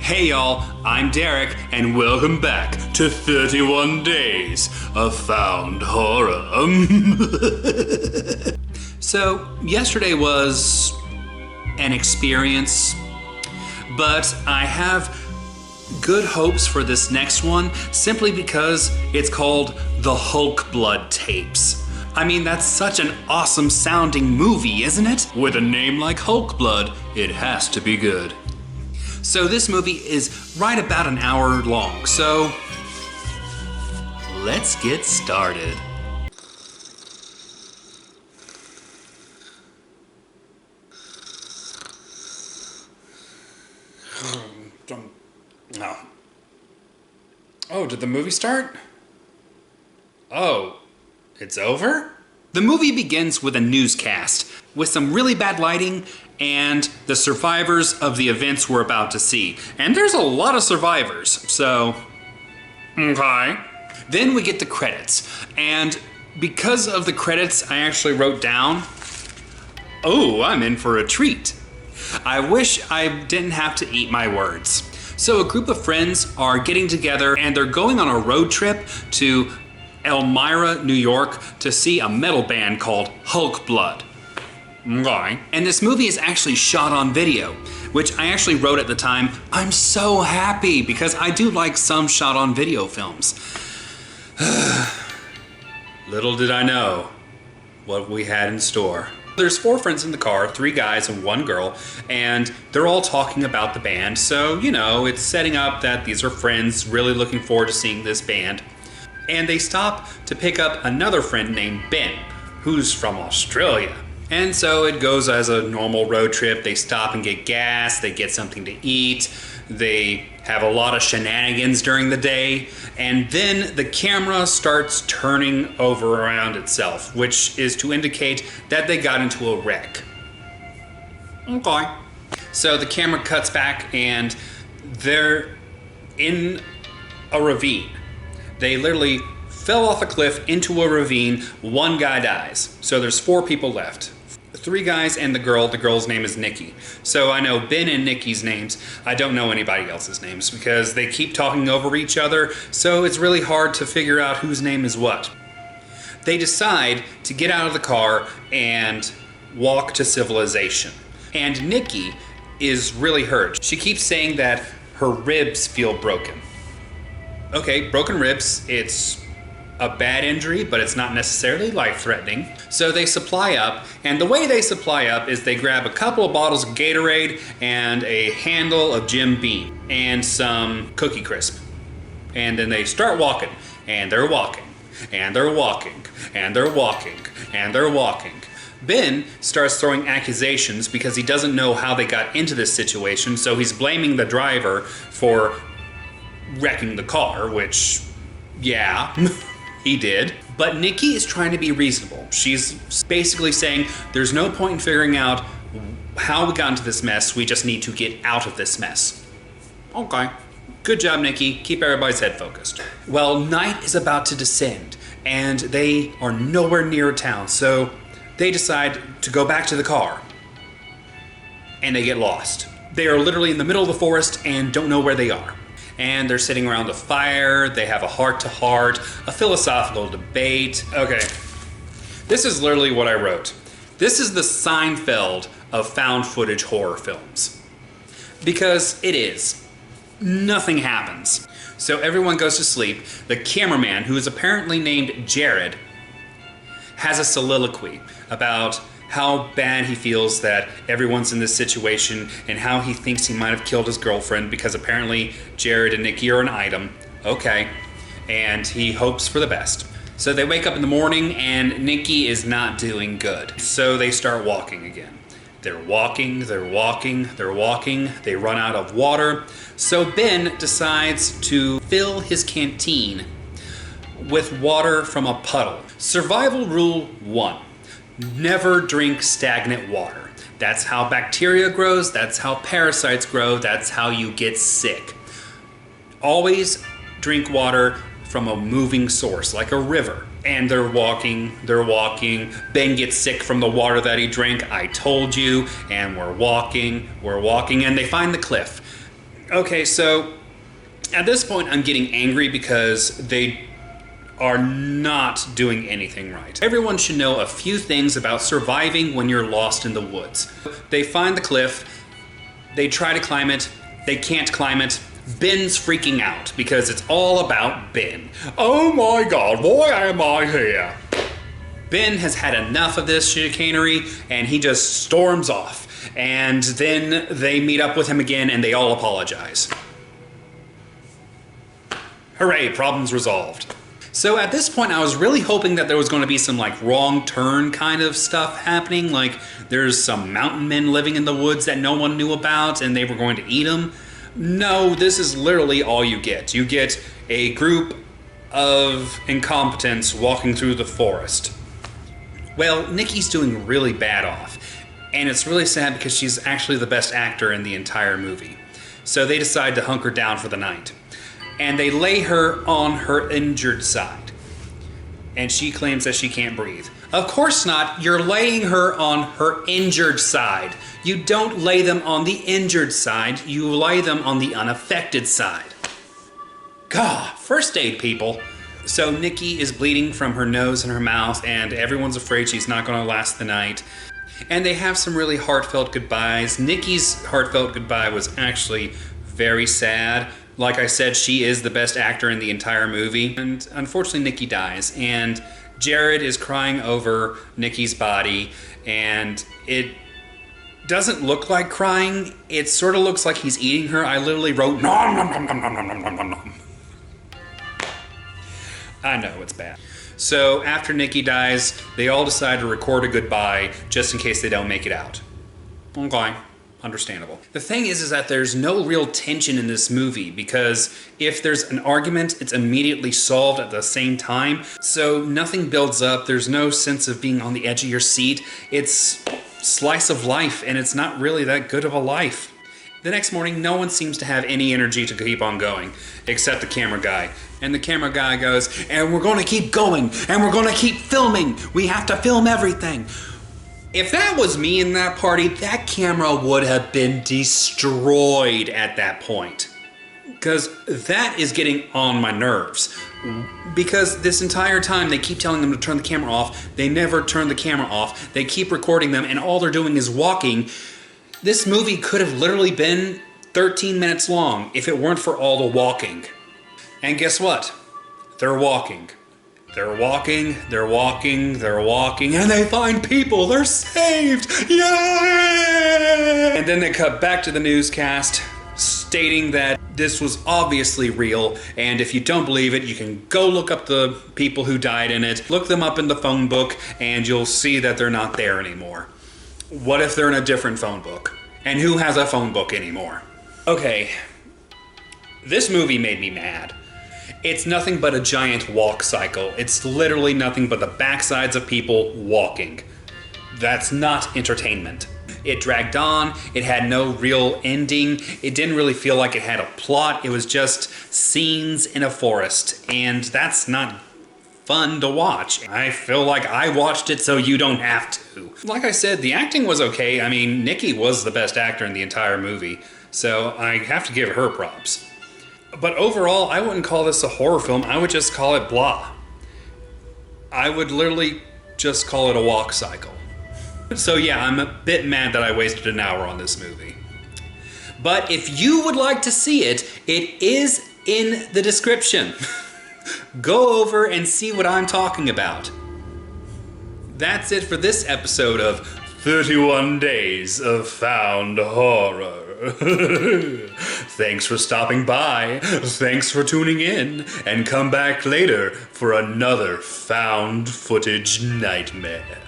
Hey y'all, I'm Derek, and welcome back to 31 Days of Found Horror. So, yesterday was an experience, but I have good hopes for this next one simply because it's called The Hulk Blood Tapes. I mean, that's such an awesome sounding movie, isn't it? With a name like Hulk Blood, it has to be good. So this movie is right about an hour long, so let's get started. No. Oh, did the movie start? Oh, it's over? The movie begins with a newscast with some really bad lighting and the survivors of the events we're about to see. And there's a lot of survivors, so okay. Then we get the credits, and because of the credits, I actually wrote down, oh, I'm in for a treat. I wish I didn't have to eat my words. So a group of friends are getting together and they're going on a road trip to Elmira, New York to see a metal band called Hulk Blood. Okay. And this movie is actually shot on video, which I actually wrote at the time. I'm so happy because I do like some shot on video films. Little did I know what we had in store. There's 4 friends in the car, 3 guys and 1 girl, and they're all talking about the band. So, you know, it's setting up that these are friends really looking forward to seeing this band. And they stop to pick up another friend named Ben, who's from Australia. And so it goes as a normal road trip. They stop and get gas, they get something to eat, they have a lot of shenanigans during the day, and then the camera starts turning over around itself, which is to indicate that they got into a wreck. Okay. So the camera cuts back and they're in a ravine. They literally fell off a cliff into a ravine. 1 guy dies. So there's 4 people left. 3 guys and the girl. The girl's name is Nikki. So I know Ben and Nikki's names. I don't know anybody else's names because they keep talking over each other. So it's really hard to figure out whose name is what. They decide to get out of the car and walk to civilization. And Nikki is really hurt. She keeps saying that her ribs feel broken. Okay, broken ribs, it's a bad injury, but it's not necessarily life-threatening. So they supply up, and the way they supply up is they grab a couple of bottles of Gatorade and a handle of Jim Beam and some Cookie Crisp. And then they start walking, and they're walking, and they're walking, and they're walking, and they're walking. Ben starts throwing accusations because he doesn't know how they got into this situation, so he's blaming the driver for wrecking the car, which, yeah, he did. But Nikki is trying to be reasonable. She's basically saying, there's no point in figuring out how we got into this mess, we just need to get out of this mess. Okay. Good job, Nikki. Keep everybody's head focused. Well, night is about to descend, and they are nowhere near town, so they decide to go back to the car. And they get lost. They are literally in the middle of the forest and don't know where they are. And they're sitting around a fire, they have a heart-to-heart, a philosophical debate. Okay, this is literally what I wrote. This is the Seinfeld of found footage horror films. Because it is. Nothing happens. So everyone goes to sleep. The cameraman, who is apparently named Jared, has a soliloquy about how bad he feels that everyone's in this situation and how he thinks he might have killed his girlfriend because apparently Jared and Nikki are an item. Okay. And he hopes for the best. So they wake up in the morning and Nikki is not doing good. So they start walking again. They're walking, they're walking, they're walking. They run out of water. So Ben decides to fill his canteen with water from a puddle. Survival rule 1. Never drink stagnant water. That's how bacteria grows, that's how parasites grow, that's how you get sick. Always drink water from a moving source, like a river. And they're walking. Ben gets sick from the water that he drank, I told you, and we're walking, and they find the cliff. Okay, so at this point I'm getting angry because they are not doing anything right. Everyone should know a few things about surviving when you're lost in the woods. They find the cliff, they try to climb it, they can't climb it. Ben's freaking out because it's all about Ben. Oh my god, why am I here? Ben has had enough of this chicanery and he just storms off. And then they meet up with him again and they all apologize. Hooray, problems resolved. So at this point I was really hoping that there was going to be some like wrong turn kind of stuff happening. Like there's some mountain men living in the woods that no one knew about and they were going to eat them. No, this is literally all you get. You get a group of incompetents walking through the forest. Well, Nikki's doing really bad off, and it's really sad because she's actually the best actor in the entire movie. So they decide to hunker down for the night. And they lay her on her injured side. And she claims that she can't breathe. Of course not, you're laying her on her injured side. You don't lay them on the injured side, you lay them on the unaffected side. God, first aid people. So Nikki is bleeding from her nose and her mouth, and everyone's afraid she's not going to last the night. And they have some really heartfelt goodbyes. Nikki's heartfelt goodbye was actually very sad. Like I said, she is the best actor in the entire movie. And unfortunately, Nikki dies. And Jared is crying over Nikki's body. And it doesn't look like crying. It sort of looks like he's eating her. I literally wrote, nom, nom, nom, nom, nom, nom, nom, nom, nom. I know, it's bad. So after Nikki dies, they all decide to record a goodbye just in case they don't make it out. Okay. Understandable. The thing is that there's no real tension in this movie because if there's an argument, it's immediately solved at the same time. So nothing builds up. There's no sense of being on the edge of your seat. It's slice of life, and it's not really that good of a life. The next morning, no one seems to have any energy to keep on going, except the camera guy. And the camera guy goes, and we're going to keep going, and we're going to keep filming. We have to film everything. If that was me in that party, that camera would have been destroyed at that point. Because that is getting on my nerves. Because this entire time they keep telling them to turn the camera off. They never turn the camera off. They keep recording them and all they're doing is walking. This movie could have literally been 13 minutes long if it weren't for all the walking. And guess what? They're walking. They're walking, they're walking, they're walking, and they find people, they're saved, yay! And then they cut back to the newscast stating that this was obviously real, and if you don't believe it, you can go look up the people who died in it, look them up in the phone book, and you'll see that they're not there anymore. What if they're in a different phone book? And who has a phone book anymore? Okay, this movie made me mad. It's nothing but a giant walk cycle. It's literally nothing but the backsides of people walking. That's not entertainment. It dragged on, it had no real ending, it didn't really feel like it had a plot, it was just scenes in a forest, and that's not fun to watch. I feel like I watched it so you don't have to. Like I said, the acting was okay. I mean, Nikki was the best actor in the entire movie, so I have to give her props. But overall, I wouldn't call this a horror film, I would just call it blah. I would literally just call it a walk cycle. So yeah, I'm a bit mad that I wasted an hour on this movie. But if you would like to see it, it is in the description. Go over and see what I'm talking about. That's it for this episode of 31 Days of Found Horror. Thanks for stopping by, thanks for tuning in, and come back later for another found footage nightmare.